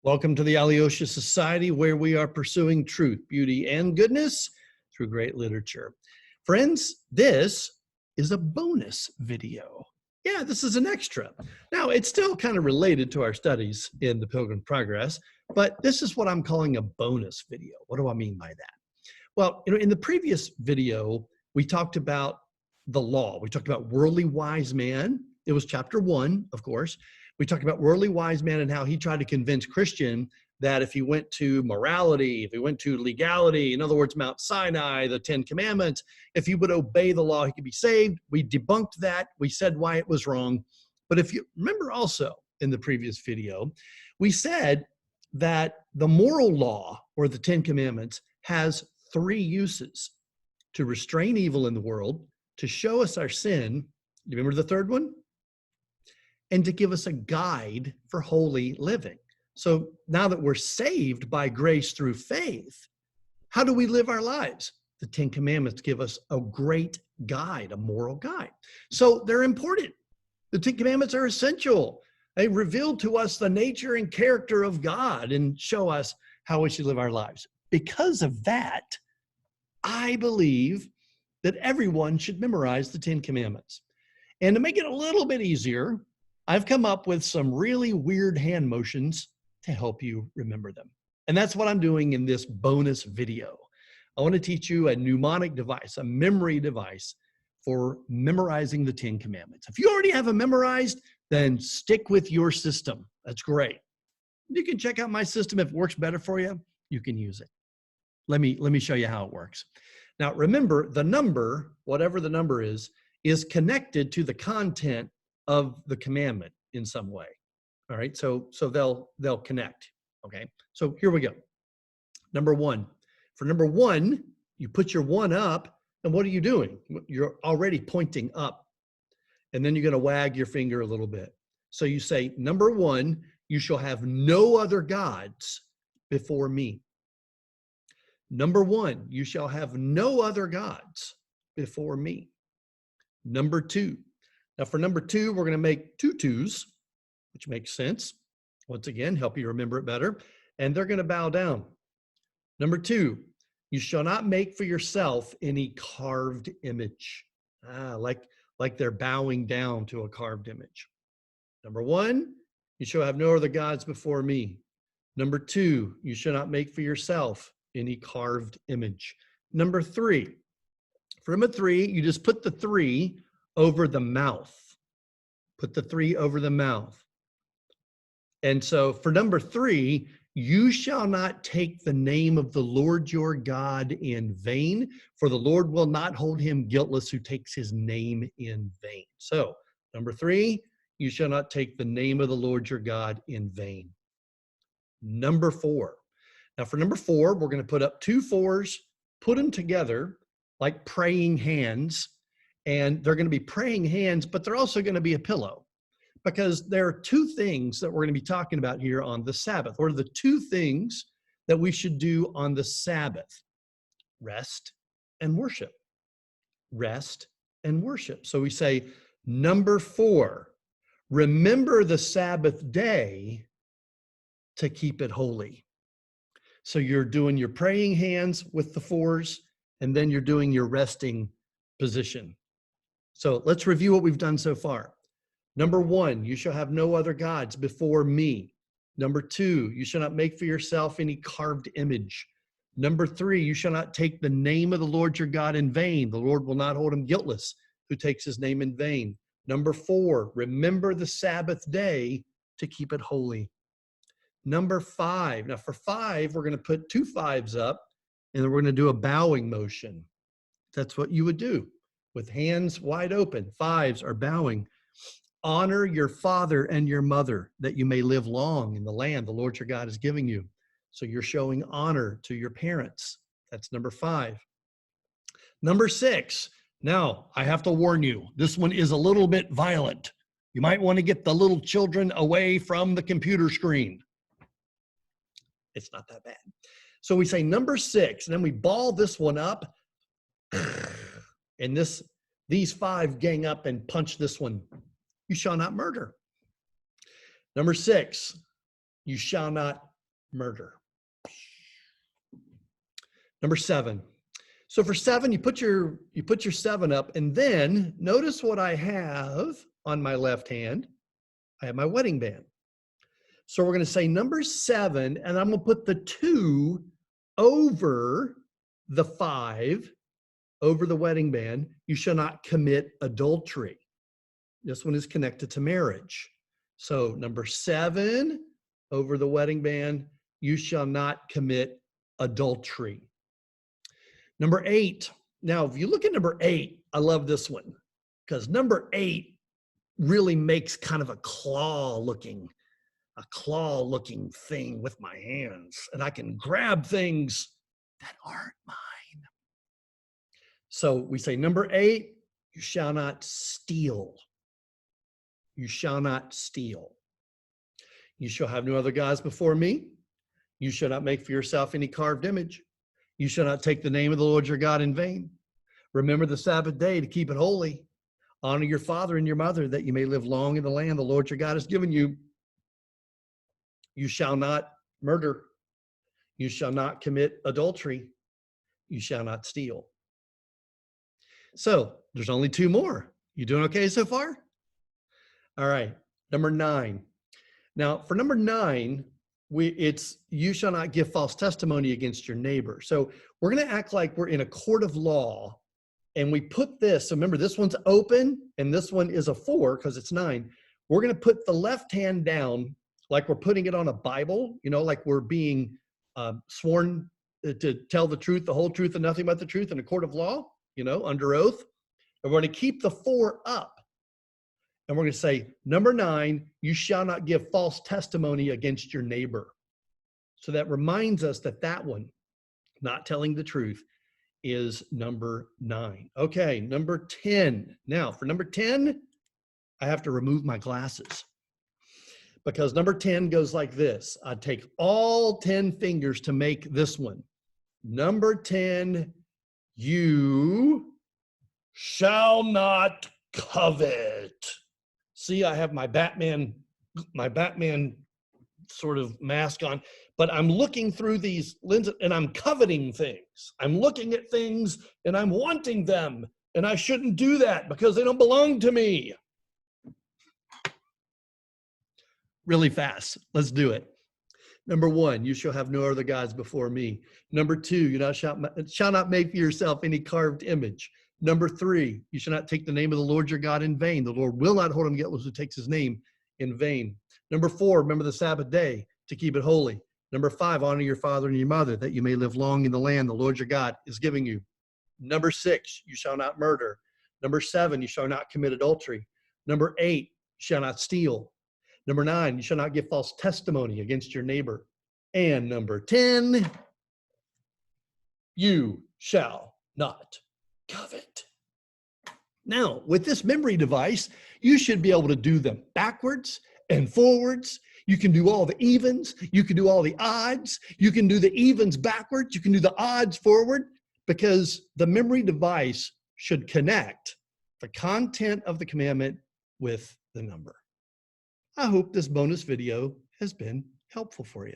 Welcome to the Alyosha Society, where we are pursuing truth, beauty, and goodness through great literature. Friends, this is a bonus video. Yeah, this is an extra. Now, it's still kind of related to our studies in the Pilgrim's Progress, but this is what I'm calling a bonus video. What do I mean by that? Well, in the previous video, we talked about the law. We talked about worldly wise man. It was chapter 1, of course. We talked about worldly wise man and how he tried to convince Christian that if he went to morality, if he went to legality, in other words, Mount Sinai, the 10 Commandments, if he would obey the law, he could be saved. We debunked that. We said why it was wrong. But if you remember also in the previous video, we said that the moral law, or the 10 Commandments, has 3 uses: to restrain evil in the world, to show us our sin. You remember the third one? And to give us a guide for holy living. So now that we're saved by grace through faith, how do we live our lives? The 10 Commandments give us a great guide, a moral guide. So they're important. The 10 Commandments are essential. They reveal to us the nature and character of God and show us how we should live our lives. Because of that, I believe that everyone should memorize the 10 Commandments. And to make it a little bit easier, I've come up with some really weird hand motions to help you remember them. And that's what I'm doing in this bonus video. I want to teach you a mnemonic device, a memory device for memorizing the 10 Commandments. If you already have them memorized, then stick with your system. That's great. You can check out my system. If it works better for you, you can use it. Let me show you how it works. Now, remember, the number, whatever the number is connected to the content of the commandment in some way. All right, so they'll connect. Okay, so here we go. Number 1. For number 1, you put your 1 up, and what are you doing? You're already pointing up, and then you're going to wag your finger a little bit. So you say, number 1, you shall have no other gods before me. Number 1, you shall have no other gods before me. Number 2. Now for number 2, we're going to make 2 2s, which makes sense. Once again, help you remember it better. And they're going to bow down. Number 2, you shall not make for yourself any carved image. Like they're bowing down to a carved image. Number 1, you shall have no other gods before me. Number 2, you shall not make for yourself any carved image. Number 3, for number 3, you just put the 3 over the mouth. Put the 3 over the mouth. And so for number 3, you shall not take the name of the Lord your God in vain, for the Lord will not hold him guiltless who takes his name in vain. So number 3, you shall not take the name of the Lord your God in vain. Number 4. Now for number 4, we're going to put up 2 4s, put them together like praying hands. And they're going to be praying hands, but they're also going to be a pillow, because there are 2 things that we're going to be talking about here on the Sabbath. What are the 2 things that we should do on the Sabbath? Rest and worship. Rest and worship. So we say, number 4, remember the Sabbath day to keep it holy. So you're doing your praying hands with the 4s, and then you're doing your resting position. So let's review what we've done so far. Number 1, you shall have no other gods before me. Number 2, you shall not make for yourself any carved image. Number 3, you shall not take the name of the Lord your God in vain. The Lord will not hold him guiltless who takes his name in vain. Number 4, remember the Sabbath day to keep it holy. Number 5, now for 5, we're going to put 2 5s up, and then we're going to do a bowing motion. That's what you would do. With hands wide open, 5s are bowing. Honor your father and your mother, that you may live long in the land the Lord your God is giving you. So you're showing honor to your parents. That's number 5. Number 6. Now, I have to warn you, this one is a little bit violent. You might want to get the little children away from the computer screen. It's not that bad. So we say number 6, and then we ball this one up. And these 5 gang up and punch this one. You shall not murder. Number 6, you shall not murder. Number 7. So for 7, you put your 7 up, and then notice what I have on my left hand. I have my wedding band. So we're going to say number 7, and I'm going to put the 2 over the 5, over the wedding band. You shall not commit adultery. This one is connected to marriage. So number 7 over the wedding band, you shall not commit adultery. Number 8. Now, if you look at number 8, I love this one because number 8 really makes kind of a claw looking thing with my hands, and I can grab things that aren't mine. So we say number 8, you shall not steal. You shall not steal. You shall have no other gods before me. You shall not make for yourself any carved image. You shall not take the name of the Lord your God in vain. Remember the Sabbath day to keep it holy. Honor your father and your mother, that you may live long in the land the Lord your God has given you. You shall not murder. You shall not commit adultery. You shall not steal. So there's only 2 more. You doing okay so far? All right. Number 9. Now for number 9, it's you shall not give false testimony against your neighbor. So we're going to act like we're in a court of law, and we put this. So remember, this one's open and this one is a 4 because it's 9. We're going to put the left hand down like we're putting it on a Bible, like we're being sworn to tell the truth, the whole truth, and nothing but the truth in a court of law, under oath. And we're going to keep the 4 up. And we're going to say, number 9, you shall not give false testimony against your neighbor. So that reminds us that one, not telling the truth, is number 9. Okay, number 10. Now, for number 10, I have to remove my glasses because number 10 goes like this. I take all 10 fingers to make this one. Number 10, you shall not covet. See, I have my Batman sort of mask on, but I'm looking through these lenses and I'm coveting things. I'm looking at things and I'm wanting them, and I shouldn't do that because they don't belong to me. Really fast. Let's do it. Number 1, you shall have no other gods before me. Number 2, you shall not make for yourself any carved image. Number 3, you shall not take the name of the Lord your God in vain. The Lord will not hold him guiltless who takes his name in vain. Number 4, remember the Sabbath day to keep it holy. Number 5, honor your father and your mother, that you may live long in the land the Lord your God is giving you. Number 6, you shall not murder. Number 7, you shall not commit adultery. Number 8, you shall not steal. Number 9, you shall not give false testimony against your neighbor. And number 10, you shall not covet. Now, with this memory device, you should be able to do them backwards and forwards. You can do all the evens. You can do all the odds. You can do the evens backwards. You can do the odds forward, because the memory device should connect the content of the commandment with the number. I hope this bonus video has been helpful for you.